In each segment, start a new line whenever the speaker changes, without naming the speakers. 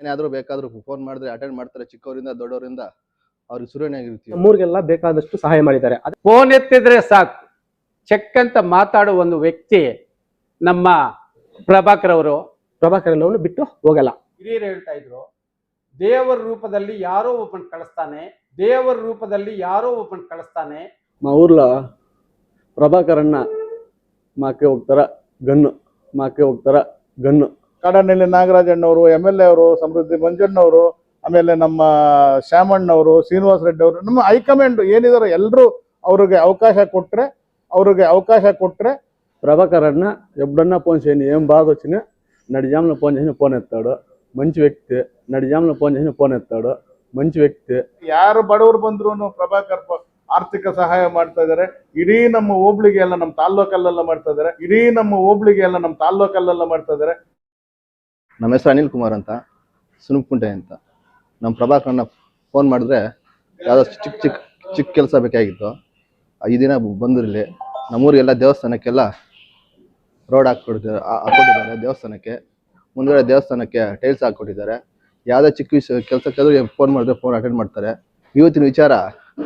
ಏನಾದರೂ ಬೇಕಾದರೂ ಫೋನ್ ಮಾಡಿದ್ರೆ ಅಟೆಂಡ್ ಮಾಡ್ತಾರೆ. ಚಿಕ್ಕವರಿಂದ ದೊಡ್ಡವರಿಂದ ಅವ್ರಿಗೆ ಸುರಣಿಯಾಗಿರ್ತೀವಿ.
ನಮ್ಮೂರಿಗೆಲ್ಲ ಬೇಕಾದಷ್ಟು ಸಹಾಯ ಮಾಡಿದ್ದಾರೆ.
ಫೋನ್ ಎತ್ತಿದ್ರೆ ಸಾಕು ಚೆಕ್ ಅಂತ ಮಾತಾಡುವ ಒಂದು ವ್ಯಕ್ತಿ ನಮ್ಮ ಪ್ರಭಾಕರ್ ಅವರು.
ಪ್ರಭಾಕರನ್ ಅವನು ಬಿಟ್ಟು ಹೋಗಲ್ಲ.
ಹಿರಿಯರು ಹೇಳ್ತಾ ಇದ್ರು, ದೇವರ ರೂಪದಲ್ಲಿ ಯಾರೋ ಒಬ್ಬನ್ ಕಳಿಸ್ತಾನೆ, ದೇವರ ರೂಪದಲ್ಲಿ ಯಾರೋ ಒಬ್ಬನ್ ಕಳಿಸ್ತಾನೆ.
మా ఊర్లో ప్రభాకర్ అన్న మాకే ಹೋಗ್ತಾರ ಗನ್ನು, ಮಾಕೆ ಹೋಗ್ತಾರ ಗನ್ನು.
ಕಾಡನಹಳ್ಳಿ ನಾಗರಾಜಣ್ಣವರು, MLA ಅವರು, ಸಮೃದ್ಧಿ ಮಂಜಣ್ಣವರು, ಆಮೇಲೆ ನಮ್ಮ ಶ್ಯಾಮಣ್ಣವರು, ಶ್ರೀನಿವಾಸ ರೆಡ್ಡಿ ಅವರು, ನಮ್ಮ ಹೈಕಮಾಂಡ್ ಏನಿದಾರೋ ಎಲ್ಲರೂ ಅವ್ರಿಗೆ ಅವಕಾಶ కొట్రే
ప్రభాకర్ అన్న ఎప్పుడన్నా ఫోన్ చేయని ఏం బాధ వచ్చినా నడిజామున ఫోన్ చేసిన ఫోన్ ఎత్తాడు. మంచి వ్యక్తి. నడిజామున ఫోన్ చేసిన ఫోన్ ఎత్తాడు. మంచి వ్యక్తి.
ಯಾರು ಬಡವರು ಬಂದ್ರು ಪ್ರಭಾಕರ್ ಆರ್ಥಿಕ ಸಹಾಯ ಮಾಡ್ತಾ ಇದ್ದಾರೆ. ಇಡೀ ನಮ್ಮ ಹೋಬಳಿಗೆ ಎಲ್ಲ ನಮ್ಮ ತಾಲ್ಲೂಕಲ್ಲೆಲ್ಲ ಮಾಡ್ತಾ ಇದ್ದಾರೆ.
ನಮ್ಮ ಹೆಸರು ಅನಿಲ್ ಕುಮಾರ್ ಅಂತ, ಸುನುಕುಂಟೆ ಅಂತ. ನಮ್ಮ ಪ್ರಭಾಕರನ್ನ ಫೋನ್ ಮಾಡಿದ್ರೆ ಯಾವುದೋ ಚಿಕ್ಕ ಕೆಲಸ ಬೇಕಾಗಿತ್ತು. ಈ ದಿನ ಬಂದಿರಲಿ. ನಮ್ಮೂರಿಗೆಲ್ಲ ದೇವಸ್ಥಾನಕ್ಕೆಲ್ಲ ರೋಡ್ ಹಾಕ್ಕೊಟ್ಟಿದ್ದಾರೆ. ದೇವಸ್ಥಾನಕ್ಕೆ ಮುಂದ್ಗಡೆ ದೇವಸ್ಥಾನಕ್ಕೆ ಟೈಲ್ಸ್ ಹಾಕ್ಕೊಟ್ಟಿದ್ದಾರೆ. ಯಾವುದೇ ಚಿಕ್ಕ ಕೆಲಸಕ್ಕಾದ್ರೂ ಫೋನ್ ಮಾಡಿದ್ರೆ ಫೋನ್ ಅಟೆಂಡ್ ಮಾಡ್ತಾರೆ. ಇವತ್ತಿನ ವಿಚಾರ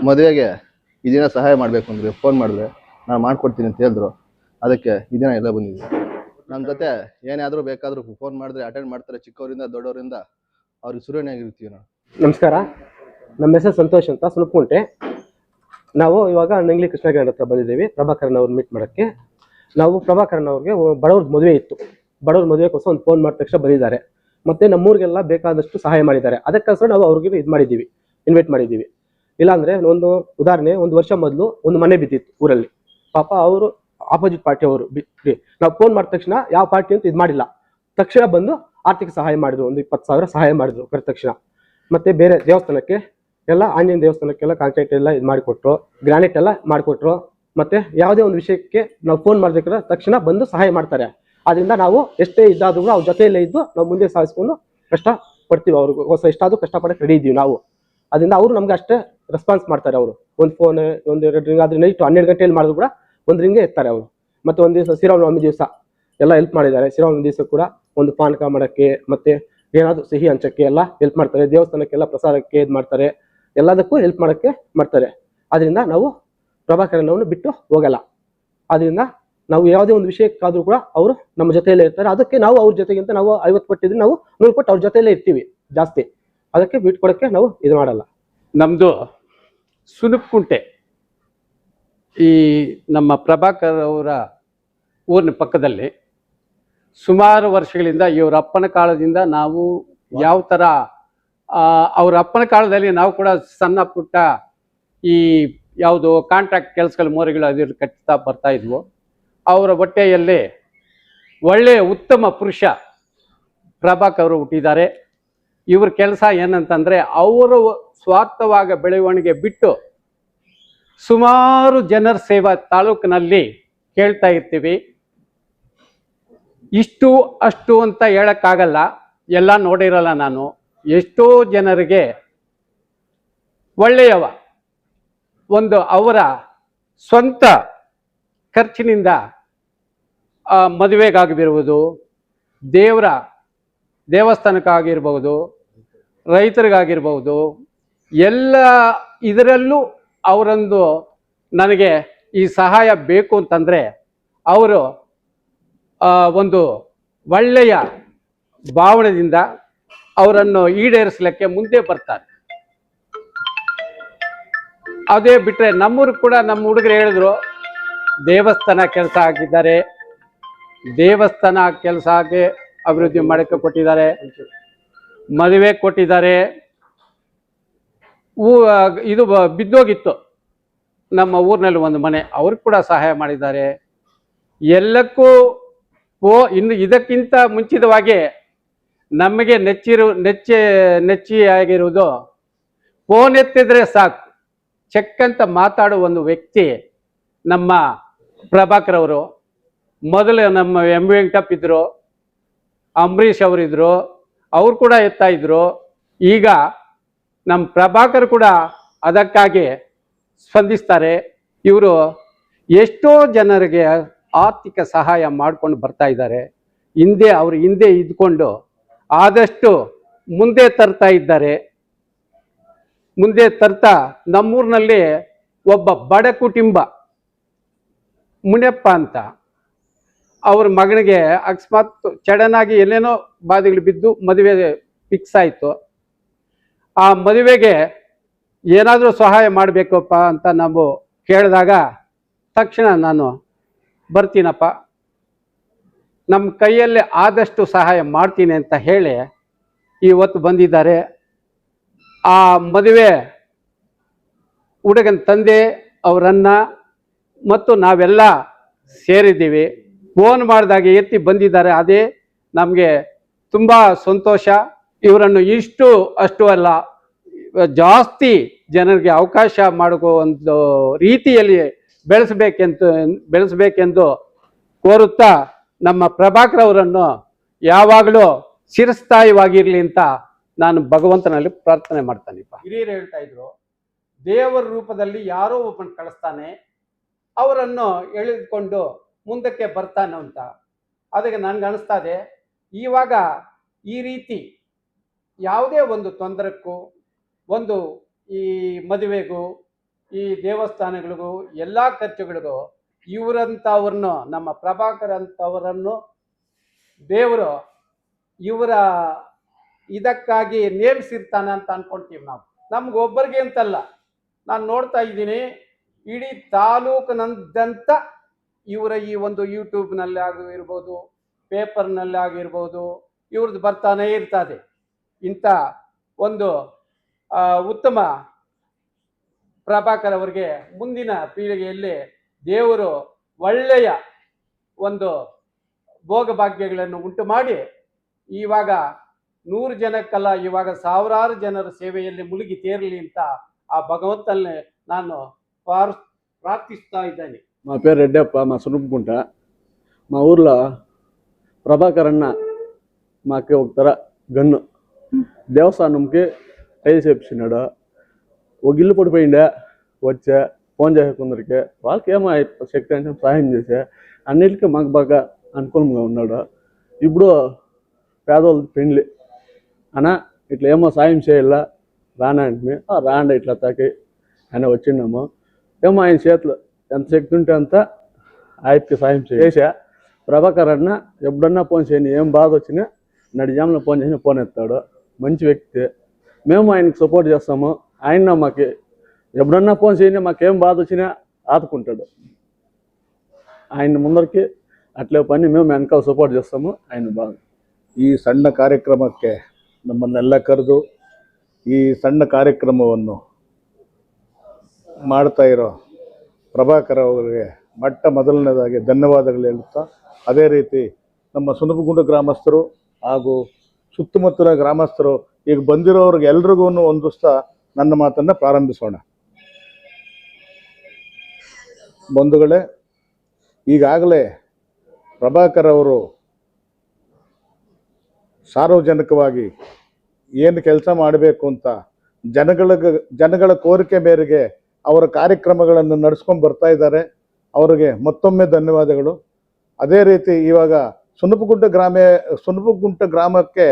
ಮದುವೆಗೆ ಈ ದಿನ ಸಹಾಯ ಮಾಡಬೇಕು ಅಂದರೆ ಫೋನ್ ಮಾಡಿದ್ರೆ ನಾನು ಮಾಡ್ಕೊಡ್ತೀನಿ ಅಂತ ಹೇಳಿದ್ರು. ಅದಕ್ಕೆ ಈ ದಿನ ಎಲ್ಲ ಬಂದಿದ್ವಿ. ನಮ್ಮ ಜೊತೆ ಏನಾದರೂ ಬೇಕಾದರೂ ಫೋನ್ ಮಾಡಿದ್ರೆ ಅಟೆಂಡ್ ಮಾಡ್ತಾರೆ. ಚಿಕ್ಕವರಿಂದ ದೊಡ್ಡವರಿಂದ ಅವ್ರಿಗೆ ಸುರಣಿಯಾಗಿರ್ತೀವಿ ನಾವು.
ನಮಸ್ಕಾರ, ನಮ್ಮ ಹೆಸರು ಸಂತೋಷ್ ಅಂತ, ಸುನುಕುಂಟೆ. ನಾವು ಇವಾಗ ನಂಗ್ಲಿ ಕೃಷ್ಣಗಿರಿ ಹತ್ರ ಬಂದಿದ್ದೀವಿ ಪ್ರಭಾಕರನ್ ಅವ್ರನ್ನ ಮೀಟ್ ಮಾಡೋಕ್ಕೆ. ನಾವು ಪ್ರಭಾಕರನ್ ಅವ್ರಿಗೆ ಬಡವ್ರದ್ದು ಮದುವೆ ಇತ್ತು. ಬಡವ್ರ ಮದುವೆಗೋಸ್ಕರ ಒಂದು ಫೋನ್ ಮಾಡಿದ ತಕ್ಷಣ ಬಂದಿದ್ದಾರೆ. ಮತ್ತು ನಮ್ಮೂರಿಗೆಲ್ಲ ಬೇಕಾದಷ್ಟು ಸಹಾಯ ಮಾಡಿದ್ದಾರೆ. ಅದಕ್ಕೋಸ್ಕರ ನಾವು ಅವ್ರಿಗೆ ಇನ್ವೈಟ್ ಮಾಡಿದ್ದೀವಿ. ಇಲ್ಲಾಂದರೆ ಒಂದು ಉದಾಹರಣೆ, ಒಂದು ವರ್ಷ ಮೊದಲು ಒಂದು ಮನೆ ಬಿದ್ದಿತ್ತು ಊರಲ್ಲಿ. ಪಾಪ ಅವರು ಆಪೋಸಿಟ್ ಪಾರ್ಟಿ ಅವರು ಬಿಟ್ಟು ನಾವು ಫೋನ್ ಮಾಡಿದ ತಕ್ಷಣ ಯಾವ ಪಾರ್ಟಿ ಅಂತ ಮಾಡಿಲ್ಲ. ತಕ್ಷಣ ಬಂದು ಆರ್ಥಿಕ ಸಹಾಯ ಮಾಡಿದ್ರು. ಒಂದು 20,000 ಸಹಾಯ ಮಾಡಿದ್ರು ಕರೆದ ತಕ್ಷಣ. ಮತ್ತು ಬೇರೆ ದೇವಸ್ಥಾನಕ್ಕೆ ಎಲ್ಲ, ಆಂಜನೇಯ ದೇವಸ್ಥಾನಕ್ಕೆಲ್ಲ ಕಾಂಟ್ರಾಕ್ಟ್ ಎಲ್ಲ ಮಾಡಿಕೊಟ್ರು. ಗ್ರಾನೈಟ್ ಎಲ್ಲ ಮಾಡಿಕೊಟ್ರು. ಮತ್ತು ಯಾವುದೇ ಒಂದು ವಿಷಯಕ್ಕೆ ನಾವು ಫೋನ್ ಮಾಡಬೇಕಾದ್ರೆ ತಕ್ಷಣ ಬಂದು ಸಹಾಯ ಮಾಡ್ತಾರೆ. ಆದ್ದರಿಂದ ನಾವು ಎಷ್ಟೇ ಇದ್ದಾದ್ರೂ ಕೂಡ ಅವ್ರ ಜೊತೆಯಲ್ಲೇ ಇದ್ದು ನಾವು ಮುಂದೆ ಸಾಗಿಸ್ಕೊಂಡು ಕಷ್ಟ ಪಡ್ತೀವಿ. ಅವ್ರಿಗೋಸ್ಕರ ಎಷ್ಟಾದರೂ ಕಷ್ಟಪಡಕ್ಕೆ ರೆಡಿ ಇದ್ದೀವಿ ನಾವು. ಅದರಿಂದ ಅವರು ನಮ್ಗೆ ಅಷ್ಟೇ ರೆಸ್ಪಾನ್ಸ್ ಮಾಡ್ತಾರೆ. ಅವರು ಒಂದು ಫೋನ್ 1-2 ರಿಂಗ್ ಆದರೆ ನೈಟ್ 12 ಗಂಟೆಯಲ್ಲಿ ಮಾಡಿದ್ರು ಕೂಡ 1 ರಿಂಗೇ ಎತ್ತಾರೆ ಅವರು. ಮತ್ತು ಒಂದು ದಿವಸ ಶ್ರೀರಾಮನವಮಿ ದಿವಸ ಎಲ್ಲ ಹೆಲ್ಪ್ ಮಾಡಿದ್ದಾರೆ. ಶ್ರೀರಾಮನವಮಿ ದಿವಸ ಕೂಡ ಒಂದು ಪಾನಕ ಮಾಡೋಕ್ಕೆ ಮತ್ತು ಏನಾದರೂ ಸಿಹಿ ಹಂಚಕ್ಕೆ ಎಲ್ಲ ಹೆಲ್ಪ್ ಮಾಡ್ತಾರೆ. ದೇವಸ್ಥಾನಕ್ಕೆಲ್ಲ ಪ್ರಸಾದಕ್ಕೆ ಇದು ಮಾಡ್ತಾರೆ. ಎಲ್ಲದಕ್ಕೂ ಹೆಲ್ಪ್ ಮಾಡೋಕ್ಕೆ ಮಾಡ್ತಾರೆ. ಅದರಿಂದ ನಾವು ಪ್ರಭಾಕರನ್ ಅವನು ಬಿಟ್ಟು ಹೋಗಲ್ಲ. ಅದರಿಂದ ನಾವು ಯಾವುದೇ ಒಂದು ವಿಷಯಕ್ಕಾದರೂ ಕೂಡ ಅವರು ನಮ್ಮ ಜೊತೆಯಲ್ಲೇ ಇರ್ತಾರೆ. ಅದಕ್ಕೆ ನಾವು ಅವ್ರ ಜೊತೆಗಿಂತ ನಾವು 50 ಕೊಟ್ಟಿದ್ರೆ ನಾವು 100 ಕೊಟ್ಟು ಅವ್ರ ಜೊತೆಯಲ್ಲೇ ಇರ್ತೀವಿ ಜಾಸ್ತಿ. ಅದಕ್ಕೆ ಬಿಟ್ಟು ಕೊಡೋಕ್ಕೆ ನಾವು ಇದು ಮಾಡಲ್ಲ.
ನಮ್ಮದು ಸುನುಕುಂಟೆ, ಈ ನಮ್ಮ ಪ್ರಭಾಕರ್ ಅವರ ಊರಿನ ಪಕ್ಕದಲ್ಲಿ ಸುಮಾರು ವರ್ಷಗಳಿಂದ ಇವರ ಅಪ್ಪನ ಕಾಲದಿಂದ ನಾವು ಯಾವ ಥರ ಅವ್ರ ಅಪ್ಪನ ಕಾಲದಲ್ಲಿ ನಾವು ಕೂಡ ಸಣ್ಣ ಪುಟ್ಟ ಈ ಯಾವುದು ಕಾಂಟ್ರಾಕ್ಟ್ ಕೆಲಸಗಳು ಮೋರಿಗಳು ಅದ್ರ ಕಟ್ತಾ ಬರ್ತಾ ಇದ್ವು. ಅವರ ಹೊಟ್ಟೆಯಲ್ಲಿ ಒಳ್ಳೆಯ ಉತ್ತಮ ಪುರುಷ ಪ್ರಭಾಕರ್ ಅವರು ಹುಟ್ಟಿದ್ದಾರೆ. ಇವ್ರ ಕೆಲಸ ಏನಂತಂದರೆ ಅವರು ಸ್ವಾರ್ಥವಾಗ ಬೆಳವಣಿಗೆ ಬಿಟ್ಟು ಸುಮಾರು ಜನರ ಸೇವಾ ತಾಲೂಕಿನಲ್ಲಿ ಕೇಳ್ತಾ ಇರ್ತೀವಿ. ಇಷ್ಟು ಅಷ್ಟು ಅಂತ ಹೇಳೋಕ್ಕಾಗಲ್ಲ, ಎಲ್ಲ ನೋಡಿರಲ್ಲ ನಾನು. ಎಷ್ಟೋ ಜನರಿಗೆ ಒಳ್ಳೆಯವ ಒಂದು ಅವರ ಸ್ವಂತ ಖರ್ಚಿನಿಂದ ಮದುವೆಗಾಗಿರ್ಬೋದು, ದೇವಸ್ಥಾನಕ್ಕಾಗಿರ್ಬೋದು, ರೈತರಿಗಾಗಿರ್ಬೋದು, ಎಲ್ಲ ಇದರಲ್ಲೂ ಅವರೊಂದು ನನಗೆ ಈ ಸಹಾಯ ಬೇಕು ಅಂತಂದರೆ ಅವರು ಒಂದು ಒಳ್ಳೆಯ ಭಾವನೆಯಿಂದ ಅವರನ್ನು ಈಡೇರಿಸಲಿಕ್ಕೆ ಮುಂದೆ ಬರ್ತಾರೆ. ಅದೇ ಬಿಟ್ಟರೆ ನಮ್ಮೂರು ಕೂಡ ನಮ್ಮ ಹುಡುಗರು ಹೇಳಿದ್ರು, ದೇವಸ್ಥಾನ ಕೆಲಸ ಆಗಿದ್ದಾರೆ, ದೇವಸ್ಥಾನ ಕೆಲಸ ಆಗಿ ಅಭಿವೃದ್ಧಿ ಮಾಡೋಕ್ಕೆ ಕೊಟ್ಟಿದ್ದಾರೆ, ಮದುವೆ ಕೊಟ್ಟಿದ್ದಾರೆ. ಇದು ಬಿದ್ದೋಗಿತ್ತು ನಮ್ಮ ಊರಿನಲ್ಲಿ ಒಂದು ಮನೆ, ಅವ್ರಿಗೆ ಕೂಡ ಸಹಾಯ ಮಾಡಿದ್ದಾರೆ. ಎಲ್ಲಕ್ಕೂ ಇನ್ನು ಇದಕ್ಕಿಂತ ಮುಂಚಿತವಾಗಿ ನಮಗೆ ನೆಚ್ಚಿಯಾಗಿರುವುದು ಫೋನ್ ಎತ್ತಿದ್ರೆ ಸಾಕು ಚೆಕ್ ಅಂತ ಮಾತಾಡುವ ಒಂದು ವ್ಯಕ್ತಿ ನಮ್ಮ ಪ್ರಭಾಕರ್ ಅವರು. ಮೊದಲು ನಮ್ಮ ಎಂ ವೆಂಕಟಪ್ಪ ಇದ್ರು, ಅಂಬರೀಷ್ ಅವರಿದ್ರು, ಅವ್ರು ಕೂಡ ಎತ್ತಾ ಇದ್ರು. ಈಗ ನಮ್ಮ ಪ್ರಭಾಕರ್ ಕೂಡ ಅದಕ್ಕಾಗಿ ಸ್ಪಂದಿಸ್ತಾರೆ. ಇವರು ಎಷ್ಟೋ ಜನರಿಗೆ ಆರ್ಥಿಕ ಸಹಾಯ ಮಾಡ್ಕೊಂಡು ಬರ್ತಾ ಇದ್ದಾರೆ. ಹಿಂದೆ ಇದ್ಕೊಂಡು ಆದಷ್ಟು ಮುಂದೆ ತರ್ತಾ ಇದ್ದಾರೆ. ಮುಂದೆ ತರ್ತಾ ನಮ್ಮೂರಿನಲ್ಲಿ ಒಬ್ಬ ಬಡ ಕುಟುಂಬ ಮುನಿಯಪ್ಪ ಅಂತ, ಅವ್ರ ಮಗನಿಗೆ ಅಕಸ್ಮಾತ್ ಸಡನ್ ಆಗಿ ಎಲ್ಲೇನೋ ಬಾಧೆಗಳು ಬಿದ್ದು ಮದುವೆ ಫಿಕ್ಸ್ ಆಯಿತು. ಆ ಮದುವೆಗೆ ಏನಾದರೂ ಸಹಾಯ ಮಾಡಬೇಕಪ್ಪ ಅಂತ ನಾವು ಕೇಳಿದಾಗ ತಕ್ಷಣ ನಾನು ಬರ್ತೀನಪ್ಪ, ನಮ್ಮ ಕೈಯಲ್ಲಿ ಆದಷ್ಟು ಸಹಾಯ ಮಾಡ್ತೀನಿ ಅಂತ ಹೇಳಿ ಇವತ್ತು ಬಂದಿದ್ದಾರೆ. ಆ ಮದುವೆ ಹುಡುಗನ ತಂದೆ ಅವರನ್ನ ಮತ್ತು ನಾವೆಲ್ಲ ಸೇರಿದ್ದೀವಿ. ಫೋನ್ ಮಾಡಿದಾಗ ಎತ್ತಿ ಬಂದಿದ್ದಾರೆ. ಅದೇ ನಮಗೆ ತುಂಬ ಸಂತೋಷ. ಇವರನ್ನು ಇಷ್ಟು ಅಷ್ಟು ಅಲ್ಲ, ಜಾಸ್ತಿ ಜನರಿಗೆ ಅವಕಾಶ ಮಾಡುವ ಒಂದು ರೀತಿಯಲ್ಲಿ ಬೆಳೆಸಬೇಕೆಂದು ಕೋರುತ್ತಾ ನಮ್ಮ ಪ್ರಭಾಕರ್ ಅವರನ್ನು ಯಾವಾಗಲೂ ಚಿರಸ್ಥಾಯಿವಾಗಿರಲಿ ಅಂತ ನಾನು ಭಗವಂತನಲ್ಲಿ ಪ್ರಾರ್ಥನೆ ಮಾಡ್ತಾನಿಪ್ಪ. ಹಿರಿಯರು ಹೇಳ್ತಾ ಇದ್ರು, ದೇವರ ರೂಪದಲ್ಲಿ ಯಾರೋ ಒಬ್ಬನ ಕಳಿಸ್ತಾನೆ, ಅವರನ್ನು ಎಳೆದುಕೊಂಡು ಮುಂದಕ್ಕೆ ಬರ್ತಾನೆ ಅಂತ. ಅದಕ್ಕೆ ನನಗೆ ಅನಿಸ್ತಾ ಇದೆ, ಇವಾಗ ಈ ರೀತಿ ಯಾವುದೇ ಒಂದು ತೊಂದರೆಕ್ಕೂ, ಒಂದು ಈ ಮದುವೆಗೂ, ಈ ದೇವಸ್ಥಾನಗಳಿಗೂ, ಎಲ್ಲ ಖರ್ಚುಗಳಿಗೂ ಇವರಂಥವ್ರನ್ನು, ನಮ್ಮ ಪ್ರಭಾಕರ್ ಅಂತವರನ್ನು ದೇವರು ಇವರ ಇದಕ್ಕಾಗಿ ನೇಮಿಸಿರ್ತಾನೆ ಅಂತ ಅನ್ಕೊಂತೀವಿ ನಾವು. ನಮ್ಗೊಬ್ಬರಿಗೆ ಅಂತಲ್ಲ, ನಾನು ನೋಡ್ತಾ ಇದ್ದೀನಿ ಇಡೀ ತಾಲೂಕಿನಂದಂತ ಇವರ ಈ ಒಂದು ಯೂಟ್ಯೂಬ್ನಲ್ಲಿ ಆಗಿರ್ಬೋದು, ಪೇಪರ್ನಲ್ಲಿ ಆಗಿರ್ಬೋದು, ಇವ್ರದ್ದು ಬರ್ತಾನೇ ಇರ್ತದೆ. ಇಂಥ ಒಂದು ಉತ್ತಮ ಪ್ರಭಾಕರ್ ಅವರಿಗೆ ಮುಂದಿನ ಪೀಳಿಗೆಯಲ್ಲಿ ದೇವರು ಒಳ್ಳೆಯ ಒಂದು ಭೋಗಭಾಗ್ಯಗಳನ್ನು ಉಂಟು ಮಾಡಿ, ಇವಾಗ 100 ಜನಕ್ಕಲ್ಲ, ಇವಾಗ ಸಾವಿರಾರು ಜನರ ಸೇವೆಯಲ್ಲಿ ಮುಳುಗಿ ತೇರಲಿ ಅಂತ ఆ భగవంతుల్ని ನಾನು ప్రార్థిస్తా ఇದ್ದಾನೆ.
మా పేరు రెడ్డప్ప, మా సునుపుకుంట. మా ఊర్లో ప్రభాకర్ అన్న మాకు ఒక గన్ను దేవస్థానంకి టైల్స్ వేపించినాడు. ఒక ఇల్లు పడిపోయిండే, వచ్చా ఫోన్ చేసే కొందరికి, వాళ్ళకి ఏమో శక్తి అంటే సహాయం చేసే, అన్నిటికీ మాకు బాగా అనుకూలంగా ఉన్నాడు. ఇప్పుడు పేదవాళ్ళకి పెళ్ళి అన్న ఇట్లా ఏమో సాయం చేయాల రానంటే, రాండి ఇట్లా తాకి అని వచ్చినాము. ఏమో ఆయన చేతిలో ఎంత శక్తి ఉంటే అంత ఆయనకి సాయం చేసా. ప్రభాకర్ అన్న ఎప్పుడన్నా ఫోన్ చేయని, ఏం బాధ వచ్చినా నడిజాములో ఫోన్ చేసి ఫోన్ ఎత్తాడు. మంచి వ్యక్తి, మేము ఆయనకి సపోర్ట్ చేస్తాము. ఆయన మాకు ఎప్పుడన్నా ఫోన్ చేయని, మాకేం బాధ వచ్చినా ఆదుకుంటాడు. ఆయన ముందరికి అట్లే పని మేము వెనకాల సపోర్ట్ చేస్తాము. ఆయన బాగా
ಈ ಸಣ್ಣ ಕಾರ್ಯಕ್ರಮಕ್ಕೆ ನಮ್ಮನ್ನೆಲ್ಲ ಕರೆದು ಈ ಸಣ್ಣ ಕಾರ್ಯಕ್ರಮವನ್ನು ಮಾಡ್ತಾ ಇರೋ ಪ್ರಭಾಕರ್ ಅವರಿಗೆ ಮೊದಲನೇದಾಗಿ ಧನ್ಯವಾದಗಳು ಹೇಳುತ್ತಾ, ಅದೇ ರೀತಿ ನಮ್ಮ ಸುನಪಗುಂಡ ಗ್ರಾಮಸ್ಥರು ಹಾಗೂ ಸುತ್ತಮುತ್ತಲ ಗ್ರಾಮಸ್ಥರು ಈಗ ಬಂದಿರೋರಿಗೆ ಎಲ್ರಿಗೂ ಹೊಂದಿಸ್ತಾ ನನ್ನ ಮಾತನ್ನು ಪ್ರಾರಂಭಿಸೋಣ. ಬಂಧುಗಳೇ, ಈಗಾಗಲೇ ಪ್ರಭಾಕರ್ ಅವರು ಸಾರ್ವಜನಿಕವಾಗಿ ಏನು ಕೆಲಸ ಮಾಡಬೇಕು ಅಂತ ಜನಗಳ ಕೋರಿಕೆ ಮೇರೆಗೆ ಅವರ ಕಾರ್ಯಕ್ರಮಗಳನ್ನು ನಡೆಸ್ಕೊಂಡು ಬರ್ತಾ ಇದ್ದಾರೆ. ಅವರಿಗೆ ಮತ್ತೊಮ್ಮೆ ಧನ್ಯವಾದಗಳು. ಅದೇ ರೀತಿ ಇವಾಗ ಸುನಪಗುಂಟ ಗ್ರಾಮಕ್ಕೆ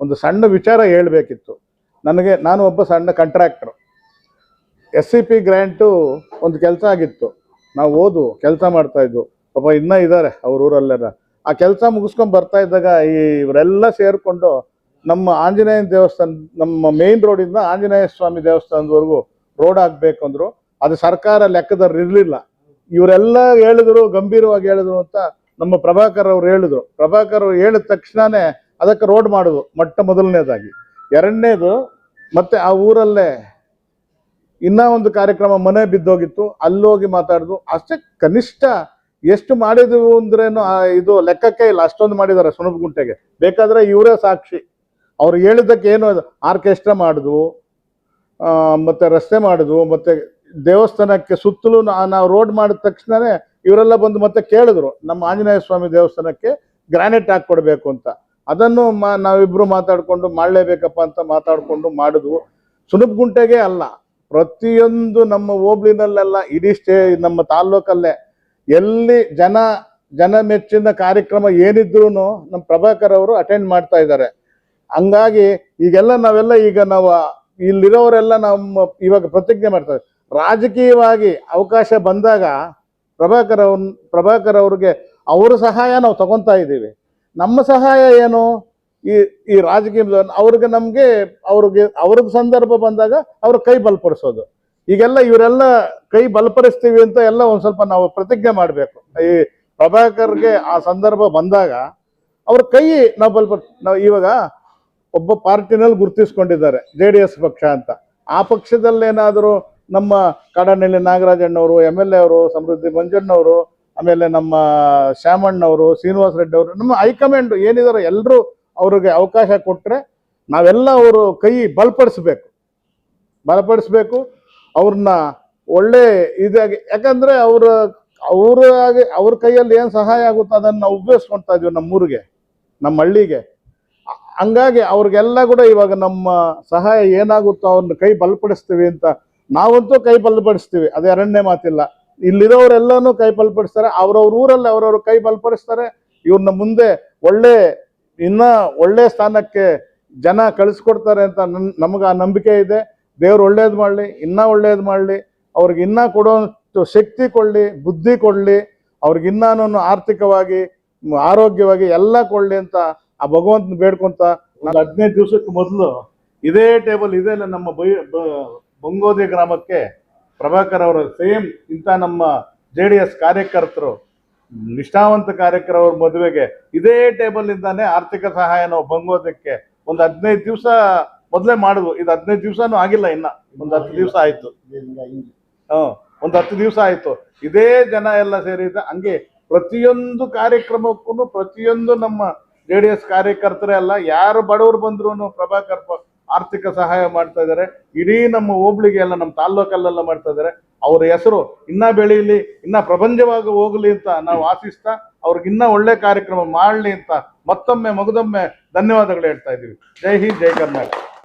ಒಂದು ಸಣ್ಣ ವಿಚಾರ ಹೇಳಬೇಕಿತ್ತು. ನಾನು ಒಬ್ಬ ಸಣ್ಣ ಕಾಂಟ್ರಾಕ್ಟರ್. SCP ಗ್ರ್ಯಾಂಟು ಒಂದು ಕೆಲಸ ಆಗಿತ್ತು. ನಾವು ಕೆಲಸ ಮಾಡ್ತಾ ಇದ್ವು. ಪಾಪ ಇನ್ನೂ ಇದ್ದಾರೆ ಅವ್ರ ಊರಲ್ಲೆಲ್ಲ. ಆ ಕೆಲಸ ಮುಗಿಸ್ಕೊಂಡು ಬರ್ತಾ ಇದ್ದಾಗ ಇವರೆಲ್ಲ ಸೇರಿಕೊಂಡು ನಮ್ಮ ಆಂಜನೇಯ ದೇವಸ್ಥಾನ, ನಮ್ಮ ಮೇನ್ ರೋಡಿಂದ ಆಂಜನೇಯ ಸ್ವಾಮಿ ದೇವಸ್ಥಾನದವರೆಗೂ ರೋಡ್ ಆಗಬೇಕು ಅಂದರು. ಅದು ಸರ್ಕಾರ ಲೆಕ್ಕದಲ್ಲಿ ಇರಲಿಲ್ಲ. ಇವರೆಲ್ಲ ಹೇಳಿದ್ರು, ಗಂಭೀರವಾಗಿ ಹೇಳಿದ್ರು ಅಂತ ನಮ್ಮ ಪ್ರಭಾಕರ್ ಅವ್ರು ಹೇಳಿದ್ರು. ಪ್ರಭಾಕರ್ ಅವ್ರು ಹೇಳಿದ ತಕ್ಷಣನೇ ಅದಕ್ಕೆ ರೋಡ್ ಮಾಡಿದ್ರು, ಮೊದಲನೇದಾಗಿ. ಎರಡನೇದು, ಮತ್ತೆ ಆ ಊರಲ್ಲೇ ಇನ್ನೂ ಒಂದು ಕಾರ್ಯಕ್ರಮ ಮನೆ ಬಿದ್ದೋಗಿತ್ತು, ಅಲ್ಲೋಗಿ ಮಾತಾಡಿದ್ರು. ಅಷ್ಟೇ, ಕನಿಷ್ಠ ಎಷ್ಟು ಮಾಡಿದ್ವು ಅಂದ್ರೇನು ಇದು ಲೆಕ್ಕಕ್ಕೆ ಇಲ್ಲ, ಅಷ್ಟೊಂದು ಮಾಡಿದ್ದಾರೆ ಸುನಪಗುಂಟೆಗೆ. ಬೇಕಾದ್ರೆ ಇವರೇ ಸಾಕ್ಷಿ. ಅವ್ರು ಹೇಳಿದ್ದಕ್ಕೆ ಏನು ಆರ್ಕೆಸ್ಟ್ರಾ ಮಾಡಿದ್ವು, ಮತ್ತೆ ರಸ್ತೆ ಮಾಡಿದ್ವು, ಮತ್ತೆ ದೇವಸ್ಥಾನಕ್ಕೆ ಸುತ್ತಲೂ ನಾವು ರೋಡ್ ಮಾಡಿದ ತಕ್ಷಣನೇ ಇವರೆಲ್ಲ ಬಂದು ಮತ್ತೆ ಕೇಳಿದ್ರು, ನಮ್ಮ ಆಂಜನೇಯ ಸ್ವಾಮಿ ದೇವಸ್ಥಾನಕ್ಕೆ ಗ್ರಾನೈಟ್ ಹಾಕ್ಕೊಡ್ಬೇಕು ಅಂತ. ಅದನ್ನು ನಾವಿಬ್ರು ಮಾತಾಡ್ಕೊಂಡು ಮಾಡಲೇಬೇಕಪ್ಪ ಅಂತ ಮಾತಾಡ್ಕೊಂಡು ಮಾಡಿದ್ವು. ಸುನಪಗುಂಟೆಗೆ ಅಲ್ಲ, ಪ್ರತಿಯೊಂದು ನಮ್ಮ ಹೋಬ್ಳಿನಲ್ಲೆಲ್ಲ, ಇಡೀ ನಮ್ಮ ತಾಲ್ಲೂಕಲ್ಲೇ ಎಲ್ಲಿ ಜನ ಮೆಚ್ಚಿನ ಕಾರ್ಯಕ್ರಮ ಏನಿದ್ರು ನಮ್ಮ ಪ್ರಭಾಕರ್ ಅವರು ಅಟೆಂಡ್ ಮಾಡ್ತಾ ಇದ್ದಾರೆ. ಹಂಗಾಗಿ ಈಗೆಲ್ಲ ನಾವೆಲ್ಲ ಈಗ ನಾವು ಇಲ್ಲಿರೋರೆಲ್ಲ ನಮ್ಮ ಇವಾಗ ಪ್ರತಿಜ್ಞೆ ಮಾಡ್ತಾರೆ. ರಾಜಕೀಯವಾಗಿ ಅವಕಾಶ ಬಂದಾಗ ಪ್ರಭಾಕರ್ ಅವ್ರಿಗೆ ಅವ್ರ ಸಹಾಯ ನಾವು ತಗೊಂತಾ ಇದ್ದೀವಿ. ನಮ್ಮ ಸಹಾಯ ಏನು, ಈ ರಾಜಕೀಯ ಅವ್ರಿಗೆ ಸಂದರ್ಭ ಬಂದಾಗ ಅವ್ರ ಕೈ ಬಲಪಡಿಸೋದು. ಈಗೆಲ್ಲ ಇವರೆಲ್ಲ ಕೈ ಬಲಪಡಿಸ್ತೀವಿ ಅಂತ ಎಲ್ಲ ಒಂದ್ ಸ್ವಲ್ಪ ನಾವು ಪ್ರತಿಜ್ಞೆ ಮಾಡಬೇಕು. ಈ ಪ್ರಭಾಕರ್ಗೆ ಆ ಸಂದರ್ಭ ಬಂದಾಗ ಅವ್ರ ಕೈ ನಾವು ಇವಾಗ ಒಬ್ಬ ಪಾರ್ಟಿನಲ್ಲಿ ಗುರುತಿಸ್ಕೊಂಡಿದ್ದಾರೆ JDS ಪಕ್ಷ ಅಂತ. ಆ ಪಕ್ಷದಲ್ಲೇನಾದರೂ ನಮ್ಮ ಕಾಡನಹಳ್ಳಿ ನಾಗರಾಜಣ್ಣವರು, MLA ಅವರು, ಸಮೃದ್ಧಿ ಮಂಜಣ್ಣವರು, ಆಮೇಲೆ ನಮ್ಮ ಶ್ಯಾಮಣ್ಣವರು, ಶ್ರೀನಿವಾಸ ರೆಡ್ಡಿ ಅವರು, ನಮ್ಮ ಹೈಕಮಾಂಡ್ ಏನಿದಾರೋ ಎಲ್ಲರೂ ಅವ್ರಿಗೆ ಅವಕಾಶ ಕೊಟ್ಟರೆ ನಾವೆಲ್ಲ ಅವರು ಕೈ ಬಲಪಡಿಸ್ಬೇಕು ಅವ್ರನ್ನ ಒಳ್ಳೆ ಇದಾಗಿ. ಯಾಕಂದ್ರೆ ಅವ್ರ ಕೈಯಲ್ಲಿ ಏನು ಸಹಾಯ ಆಗುತ್ತೋ ಅದನ್ನು ನಾವು ಉಪಯೋಗಿಸ್ಕೊಳ್ತಾ ಇದೀವಿ ನಮ್ಮೂರಿಗೆ, ನಮ್ಮ ಹಳ್ಳಿಗೆ. ಹಂಗಾಗಿ ಅವ್ರಿಗೆಲ್ಲ ಕೂಡ ಇವಾಗ ನಮ್ಮ ಸಹಾಯ ಏನಾಗುತ್ತೋ ಅವ್ರನ್ನ ಕೈ ಬಲಪಡಿಸ್ತೀವಿ ಅಂತ ನಾವಂತೂ ಕೈ ಬಲಪಡಿಸ್ತೀವಿ, ಅದು ಎರಡನೇ ಮಾತಿಲ್ಲ. ಇಲ್ಲಿರೋರೆಲ್ಲನೂ ಕೈ ಬಲಪಡಿಸ್ತಾರೆ, ಅವ್ರವ್ರ ಊರಲ್ಲಿ ಅವ್ರವ್ರ ಕೈ ಬಲಪಡಿಸ್ತಾರೆ. ಇವ್ರನ್ನ ಮುಂದೆ ಇನ್ನ ಒಳ್ಳೆ ಸ್ಥಾನಕ್ಕೆ ಜನ ಕಳಿಸ್ಕೊಡ್ತಾರೆ ಅಂತ ನಮ್ಗೆ ಆ ನಂಬಿಕೆ ಇದೆ. ದೇವ್ರು ಒಳ್ಳೇದು ಮಾಡಲಿ, ಇನ್ನೂ ಒಳ್ಳೇದು ಮಾಡಲಿ, ಅವ್ರಿಗೆ ಇನ್ನೂ ಕೊಡೋಷ್ಟು ಶಕ್ತಿ ಕೊಡಲಿ, ಬುದ್ಧಿ ಕೊಡಲಿ, ಅವ್ರಿಗೆ ಇನ್ನೂ ಆರ್ಥಿಕವಾಗಿ ಆರೋಗ್ಯವಾಗಿ ಎಲ್ಲ ಕೊಡಲಿ ಅಂತ ಆ ಭಗವಂತನ ಬೇಡ್ಕೊಂತ, ನಾನು 15 ದಿವಸಕ್ಕೆ ಮೊದಲು ಇದೇ ಟೇಬಲ್ ಇದೇ ನಮ್ಮ ಬಂಗೋದಿ ಗ್ರಾಮಕ್ಕೆ ಪ್ರಭಾಕರ್ ಅವರ ಸೇಮ್ ಇಂಥ ನಮ್ಮ JDS ಕಾರ್ಯಕರ್ತರು, ನಿಷ್ಠಾವಂತ ಕಾರ್ಯಕರ್ತರ ಮದುವೆಗೆ ಇದೇ ಟೇಬಲ್ ಇಂದಾನೆ ಆರ್ಥಿಕ ಸಹಾಯ ನಾವು ಬಂಗೋದಕ್ಕೆ ಒಂದು 15 ದಿವಸ ಮೊದಲೇ ಮಾಡಿದ್ವು. ಇದು 15 ದಿವಸನೂ ಆಗಿಲ್ಲ, ಇನ್ನ ಒಂದು 10 ದಿವಸ ಆಯ್ತು. ಒಂದು 10 ದಿವಸ ಆಯ್ತು. ಇದೇ ಜನ ಎಲ್ಲ ಸೇರಿದ ಹಂಗೆ ಪ್ರತಿಯೊಂದು ಕಾರ್ಯಕ್ರಮಕ್ಕೂ ಪ್ರತಿಯೊಂದು ನಮ್ಮ JDS ಕಾರ್ಯಕರ್ತರೇ ಅಲ್ಲ, ಯಾರು ಬಡವರು ಬಂದ್ರು ಪ್ರಭಾಕರ್ ಆರ್ಥಿಕ ಸಹಾಯ ಮಾಡ್ತಾ ಇದ್ದಾರೆ. ಇಡೀ ನಮ್ಮ ಹೋಬಳಿಗೆ ಎಲ್ಲ, ನಮ್ಮ ತಾಲ್ಲೂಕಲ್ಲೆಲ್ಲ ಮಾಡ್ತಾ ಇದ್ದಾರೆ. ಅವ್ರ ಹೆಸರು ಇನ್ನ ಬೆಳೀಲಿ, ಇನ್ನ ಪ್ರಪಂಚವಾಗಿ ಹೋಗ್ಲಿ ಅಂತ ನಾವು ಆಶಿಸ್ತಾ ಅವ್ರಿಗೆ ಇನ್ನ ಒಳ್ಳೆ ಕಾರ್ಯಕ್ರಮ ಮಾಡಲಿ ಅಂತ ಮತ್ತೊಮ್ಮೆ ಧನ್ಯವಾದಗಳು ಹೇಳ್ತಾ ಇದ್ದೀವಿ. ಜೈ ಹಿಂದ್, ಜೈ ಕರ್ನಾಟಕ.